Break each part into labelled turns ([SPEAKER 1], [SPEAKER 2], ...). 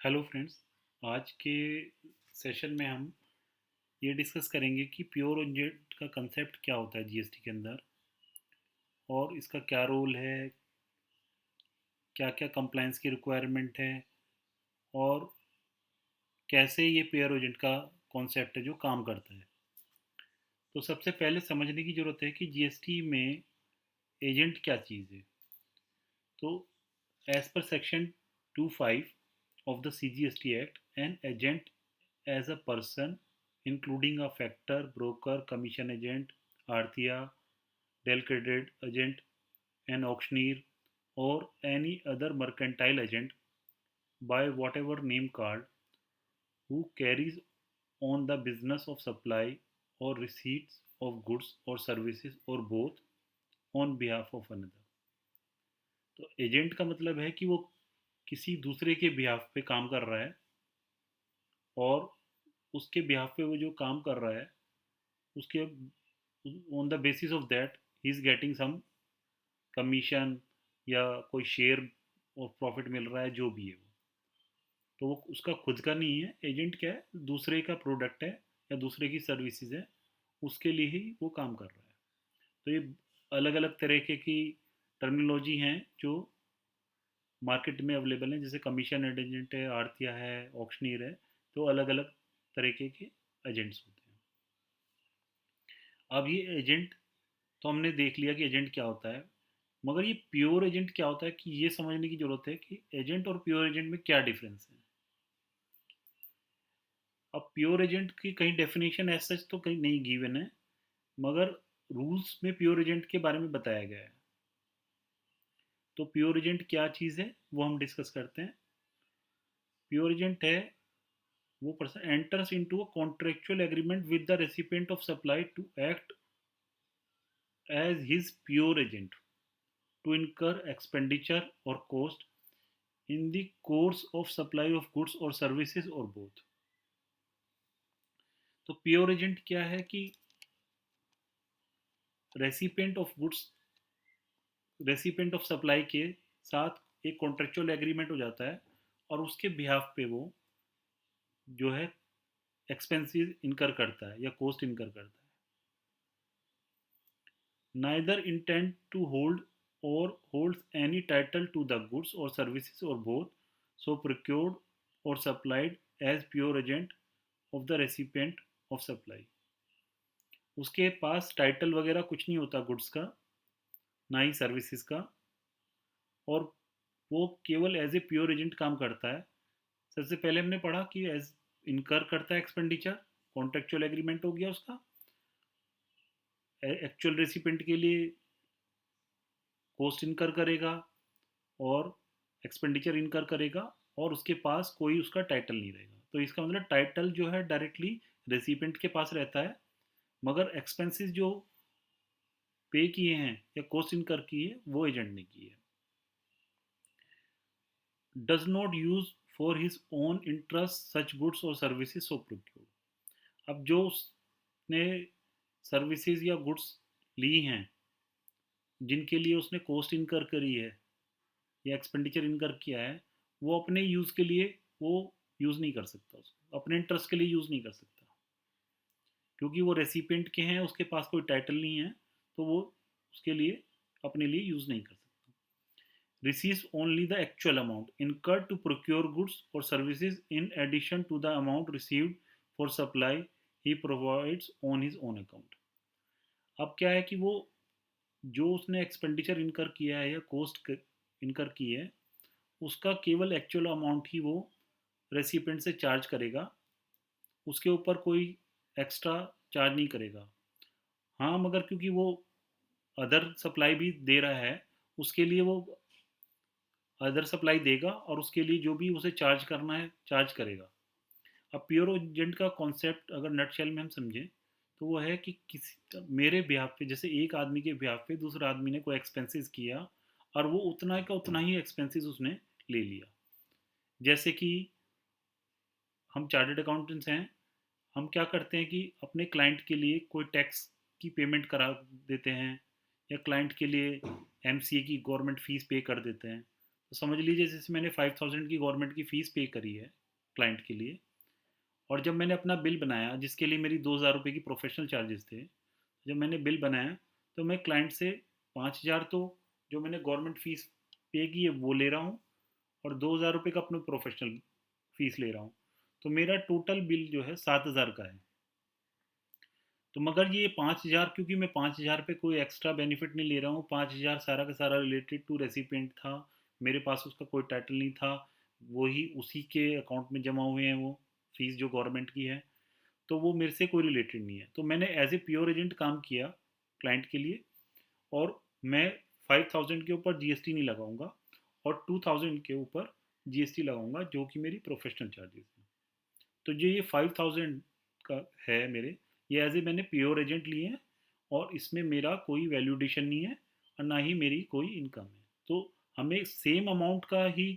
[SPEAKER 1] Hello friends. आज के session में हम ये डिस्कस करेंगे कि प्योर एजेंट का कंसेप्ट क्या होता है जीएसटी के अंदर और इसका क्या रोल है, क्या क्या कंप्लायंस की रिक्वायरमेंट है और कैसे ये प्योर एजेंट का कॉन्सेप्ट है जो काम करता है। तो सबसे पहले समझने की ज़रूरत है कि जीएसटी में एजेंट क्या चीज़ है। तो एज पर section 25 of the CGST Act, an agent as a person, including a factor, broker, commission agent, Arthia, delegated agent, an auctioneer, or any other mercantile agent by whatever name card who carries on the business of supply or receipts of goods or services or both on behalf of another। तो agent का मतलब है कि वो किसी दूसरे के behalf पे काम कर रहा है और उसके बिहाफ पे वो जो काम कर रहा है उसके on the basis of that he is getting some commission या कोई शेयर और प्रॉफिट मिल रहा है जो भी है वो। तो वो उसका खुद का नहीं है। एजेंट क्या है, दूसरे का प्रोडक्ट है या दूसरे की सर्विसेज है, उसके लिए ही वो काम कर रहा है। तो ये अलग अलग तरीके की टर्मिनोलॉजी हैं जो मार्केट में अवेलेबल हैं, जैसे कमीशन एजेंट है, आड़तिया है, ऑक्शनियर है। तो अलग अलग तरीके के एजेंट्स होते हैं। अब ये एजेंट तो हमने देख लिया कि एजेंट क्या होता है, मगर ये प्योर एजेंट क्या होता है कि ये समझने की ज़रूरत है कि एजेंट और प्योर एजेंट में क्या डिफरेंस है। अब प्योर एजेंट की कहीं डेफिनेशन एज सच तो कहीं नहीं गिवन है, मगर रूल्स में प्योर एजेंट के बारे में बताया गया है। तो प्योर एजेंट क्या चीज़ है वो हम डिस्कस करते हैं। प्योर एजेंट है वो person enters into a contractual agreement with the recipient of supply to act as his pure agent to incur expenditure or cost in the course of supply of goods or services or both। तो pure agent क्या है कि recipient of goods, recipient of supply के साथ एक contractual agreement हो जाता है और उसके बिहाफ पे वो जो है एक्सपेंसेस इनकर करता है या कोस्ट इनकर करता है। Neither intend to hold or holds any title to the goods or services or both, so procured or supplied as pure agent of the recipient of supply। उसके पास टाइटल वगैरह कुछ नहीं होता गुड्स का, ना ही services का, और वो केवल एज ए प्योर एजेंट काम करता है। सबसे पहले हमने पढ़ा कि एज इनकर करता है एक्सपेंडिचर, कॉन्ट्रेक्चुअल एग्रीमेंट हो गया उसका। एक्चुअल रेसिपेंट के लिए कॉस्ट इनकर करेगा और एक्सपेंडिचर इनकर करेगा, और उसके पास कोई उसका टाइटल नहीं रहेगा। तो इसका मतलब टाइटल जो है डायरेक्टली रेसिपेंट के पास रहता है, मगर एक्सपेंसेस जो पे किए हैं या कॉस्ट इनकर की है वो एजेंट ने की है। Does not use for his own interest such goods और सर्विसेज सो प्रोक्योर्ड। अब जो उसने सर्विसेज या गुड्स ली हैं जिनके लिए उसने कॉस्ट इनकर करी है या एक्सपेंडिचर इनकर किया है, वो अपने यूज़ के लिए वो यूज़ नहीं कर सकता, उसको अपने इंटरेस्ट के लिए यूज़ नहीं कर सकता, क्योंकि वो रेसिपिएंट के हैं, उसके पास कोई टाइटल नहीं है, तो वो उसके लिए अपने लिए यूज़ नहीं कर सकता। Receives only the actual amount incurred to procure goods or services in addition to the amount received for supply he provides on his own account। अब क्या है कि वो जो उसने एक्सपेंडिचर इनकर किया है या कॉस्ट इनकर की है, उसका केवल एक्चुअल अमाउंट ही वो रेसिपेंट से चार्ज करेगा, उसके ऊपर कोई एक्स्ट्रा चार्ज नहीं करेगा। हाँ, मगर क्योंकि वो अदर सप्लाई भी दे रहा है, उसके लिए वो अदर सप्लाई देगा और उसके लिए जो भी उसे चार्ज करना है चार्ज करेगा। अब प्योर एजेंट का कॉन्सेप्ट अगर नटशेल में हम समझें तो वो है कि किसी मेरे बिहाफ पे, जैसे एक आदमी के बिहाफ पे दूसरा आदमी ने कोई एक्सपेंसेस किया और वो उतना का उतना ही एक्सपेंसेस उसने ले लिया। जैसे कि हम चार्टर्ड अकाउंटेंट्स हैं, हम क्या करते हैं कि अपने क्लाइंट के लिए कोई टैक्स की पेमेंट करा देते हैं या क्लाइंट के लिए एमसीए की गवर्नमेंट फीस पे कर देते हैं। तो समझ लीजिए जैसे मैंने 5000 की गवर्नमेंट की फ़ीस पे करी है क्लाइंट के लिए, और जब मैंने अपना बिल बनाया जिसके लिए मेरी 2000 रुपये की प्रोफेशनल चार्जेस थे, जब मैंने बिल बनाया तो मैं क्लाइंट से 5000 तो जो मैंने गवर्नमेंट फ़ीस पे की है वो ले रहा हूँ, और 2000 रुपये का अपना प्रोफेशनल फ़ीस ले रहा हूँ। तो मेरा टोटल बिल जो है 7000 का है। तो मगर ये 5000, क्योंकि मैं 5000 पे कोई एक्स्ट्रा बेनिफिट नहीं ले रहा हूँ, 5000 सारा का सारा रिलेटेड टू रेसिपिएंट था, मेरे पास उसका कोई टाइटल नहीं था, वही उसी के अकाउंट में जमा हुए हैं वो फीस जो गवर्नमेंट की है, तो वो मेरे से कोई रिलेटेड नहीं है। तो मैंने एज ए प्योर एजेंट काम किया क्लाइंट के लिए, और मैं 5000 के ऊपर जीएसटी नहीं लगाऊंगा, और 2000 के ऊपर जीएसटी लगाऊंगा जो कि मेरी प्रोफेशनल चार्जेस है। तो जो ये 5000 का है मेरे, ये एज ए मैंने प्योर एजेंट लिए हैं, और इसमें मेरा कोई वैल्यूडेशन नहीं है, और ना ही मेरी कोई इनकम है। तो हमें सेम अमाउंट का ही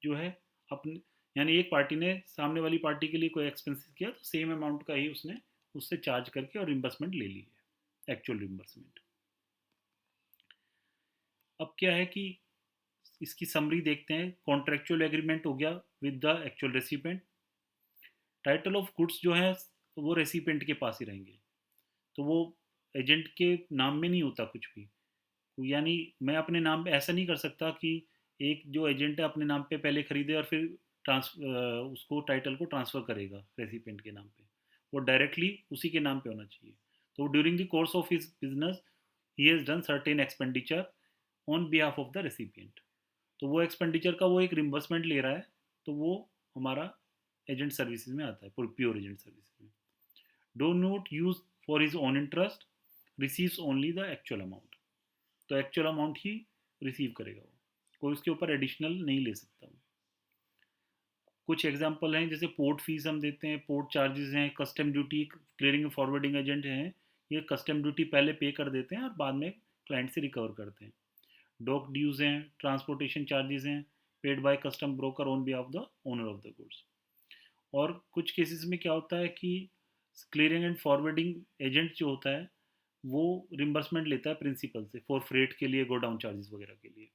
[SPEAKER 1] जो है अपने, यानी एक पार्टी ने सामने वाली पार्टी के लिए कोई एक्सपेंसेस किया तो सेम अमाउंट का ही उसने उससे चार्ज करके और रिम्बर्समेंट ले ली है, एक्चुअल रिम्बर्समेंट। अब क्या है कि इसकी समरी देखते हैं। कॉन्ट्रेक्चुअल एग्रीमेंट हो गया with the actual recipient. Title of goods जो है वो रेसिपेंट के पास ही रहेंगे, तो वो एजेंट के नाम में नहीं होता कुछ भी। यानी मैं अपने नाम पे ऐसा नहीं कर सकता कि एक जो एजेंट है अपने नाम पे पहले खरीदे और फिर उसको टाइटल को ट्रांसफ़र करेगा रेसिपेंट के नाम पे। वो डायरेक्टली उसी के नाम पे होना चाहिए। तो during the course of his business he has done certain expenditure on behalf of the recipient. तो वो एक्सपेंडिचर का वो एक रिम्बर्समेंट ले रहा है, तो वो हमारा एजेंट सर्विसेज में आता है, प्योर एजेंट सर्विसेज में। Do not use for his own interest, receives only the actual amount. तो एक्चुअल अमाउंट ही रिसीव करेगा वो, कोई उसके ऊपर एडिशनल नहीं ले सकता वो। कुछ एग्जांपल हैं, जैसे पोर्ट फीस हम देते हैं, पोर्ट चार्जेस हैं, custom duty, clearing forwarding agent हैं, ये कस्टम ड्यूटी पहले पे कर देते हैं और बाद में क्लाइंट से रिकवर करते हैं। डॉक ड्यूज हैं, ट्रांसपोर्टेशन चार्जेस हैं, paid by custom broker on behalf the owner of the goods. और कुछ केसेस में क्या होता है कि क्लियरिंग एंड फॉरवर्डिंग एजेंट जो होता है वो रिम्बर्समेंट लेता है प्रिंसिपल से फॉर फ्रेट के लिए, गोडाउन चार्जेस वगैरह के लिए।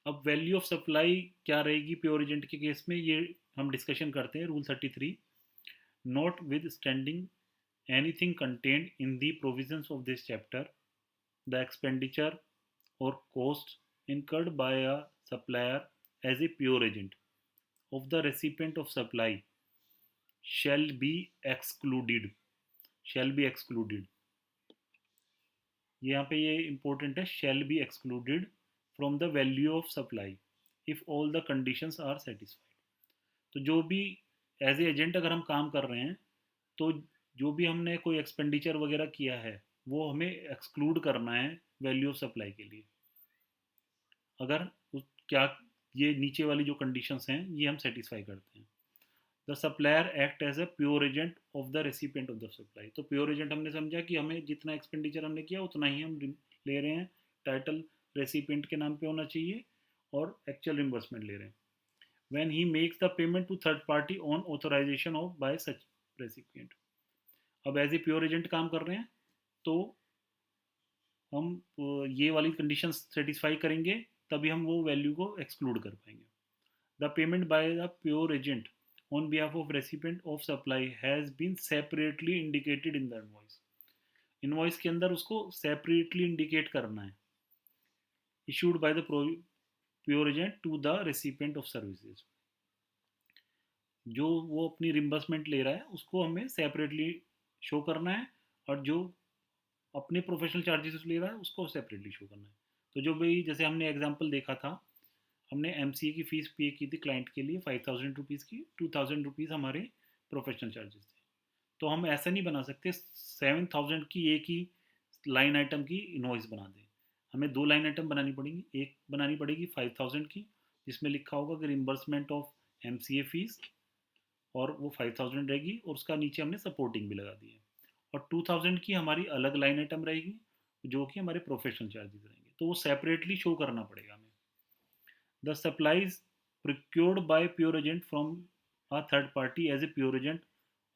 [SPEAKER 1] अब वैल्यू ऑफ सप्लाई क्या रहेगी प्योर एजेंट के केस में, ये हम डिस्कशन करते हैं। Rule 33, not with standing anything content in the provisions of this chapter, the expenditure और cost incurred by a supplier as a pure agent of the recipient of supply shall be excluded, shall be excluded। यहाँ पे ये important है, shall be excluded from the value of supply if all the conditions are satisfied। तो जो भी as a agent अगर हम काम कर रहे हैं, तो जो भी हमने कोई एक्सपेंडिचर वगैरह किया है वो हमें एक्सक्लूड करना है वैल्यू ऑफ सप्लाई के लिए, अगर क्या ये नीचे वाली जो कंडीशंस हैं ये हम सेटिस्फाई करते हैं। The supplier act as a pure agent of the recipient of the supply. तो प्योर एजेंट हमने समझा कि हमें जितना एक्सपेंडिचर हमने किया उतना ही हम ले रहे हैं, टाइटल रेसिपिएंट के नाम पे होना चाहिए, और एक्चुअल रिम्बर्समेंट ले रहे हैं when he makes the payment to third party on authorisation of by such recipient. अब एज ए प्योर एजेंट काम कर रहे हैं, तो हम ये वाली कंडीशन सेटिस्फाई करेंगे, तभी हम वो वैल्यू को एक्सक्लूड कर पाएंगे। The payment by the pure agent on behalf of recipient of supply has been separately indicated in the invoice। Invoice के अंदर उसको सेपरेटली इंडिकेट करना है। Issued by the pure agent to the recipient of services. जो वो अपनी reimbursement ले रहा है उसको हमें सेपरेटली शो करना है, और जो अपने प्रोफेशनल चार्जेस ले रहा है उसको सेपरेटली शो करना है। तो जो भाई जैसे हमने एग्जांपल देखा था, हमने एमसीए की फ़ीस पे की थी क्लाइंट के लिए 5000 रुपीज़ की, 2000 रुपीज़ हमारे प्रोफेशनल चार्जेस थे। तो हम ऐसा नहीं बना सकते 7000 की एक ही लाइन आइटम की इन्वॉइस बना दें। हमें दो लाइन आइटम बनानी पड़ेगी, एक बनानी पड़ेगी 5000 की जिसमें लिखा होगा कि रिम्बर्समेंट ऑफ एमसीए फीस, और वो 5000 रहेगी, और उसका नीचे हमने सपोर्टिंग भी लगा दी है। और 2000 की हमारी अलग लाइन आइटम रहेगी जो कि हमारे प्रोफेशनल चार्जेस रहेंगे, तो वो सेपरेटली शो करना पड़ेगा हमें। The supplies procured by pure agent from a third party as a pure agent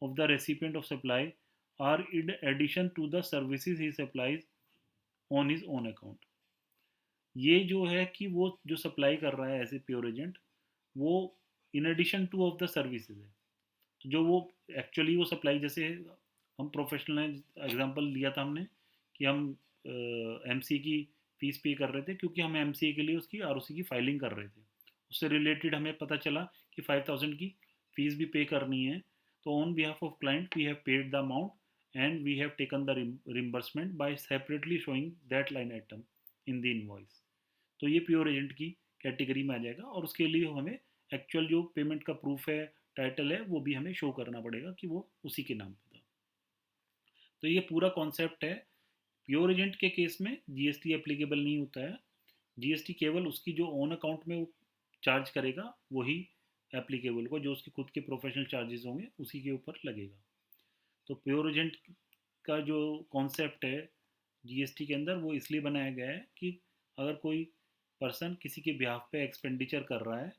[SPEAKER 1] of the recipient of supply are in addition to the services he supplies on his own account. ये जो है कि वो जो supply कर रहा है as a pure agent, वो in addition to of the services है। तो जो वो एक्चुअली वो सप्लाई, जैसे हम प्रोफेशनल हैं, एग्जांपल लिया था हमने कि हम एमसी की फ़ीस पे कर रहे थे क्योंकि हम एमसीए के लिए उसकी आरओसी की फाइलिंग कर रहे थे। उससे रिलेटेड हमें पता चला कि 5000 की फ़ीस भी पे करनी है। तो on behalf of client we have paid the amount and we have taken the reimbursement by separately showing that line item in the invoice. तो ये प्योर एजेंट की कैटेगरी में आ जाएगा, और उसके लिए हमें एक्चुअल जो पेमेंट का प्रूफ है, टाइटल है, वो भी हमें शो करना पड़ेगा कि वो उसी के नाम पे था। तो ये पूरा कॉन्सेप्ट है। प्योर एजेंट के केस में जीएसटी एप्लीकेबल नहीं होता है। जीएसटी केवल उसकी जो ओन अकाउंट में वो चार्ज करेगा वही एप्लीकेबल होगा, जो उसके खुद के प्रोफेशनल चार्जेस होंगे उसी के ऊपर लगेगा। तो प्योर एजेंट का जो कॉन्सेप्ट है जीएसटी के अंदर, वो इसलिए बनाया गया है कि अगर कोई पर्सन किसी के बिहाफ पे एक्सपेंडिचर कर रहा है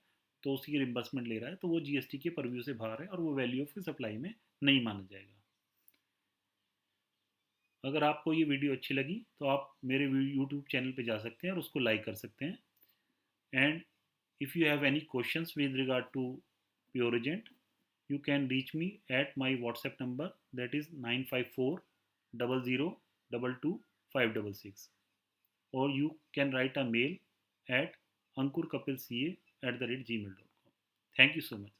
[SPEAKER 1] तो उसकी रिम्बर्समेंट ले रहा है, तो वो जीएसटी के परव्यू से बाहर है और वो वैल्यू ऑफ सप्लाई में नहीं माना जाएगा। अगर आपको ये वीडियो अच्छी लगी तो आप मेरे यूट्यूब चैनल पे जा सकते हैं और उसको लाइक कर सकते हैं। And if you have any questions with regard to pure agent, you can reach me at my WhatsApp number, that is 954 00 22 566, or you can write a mail at ankurkapilca@gmail.com. Thank you so much.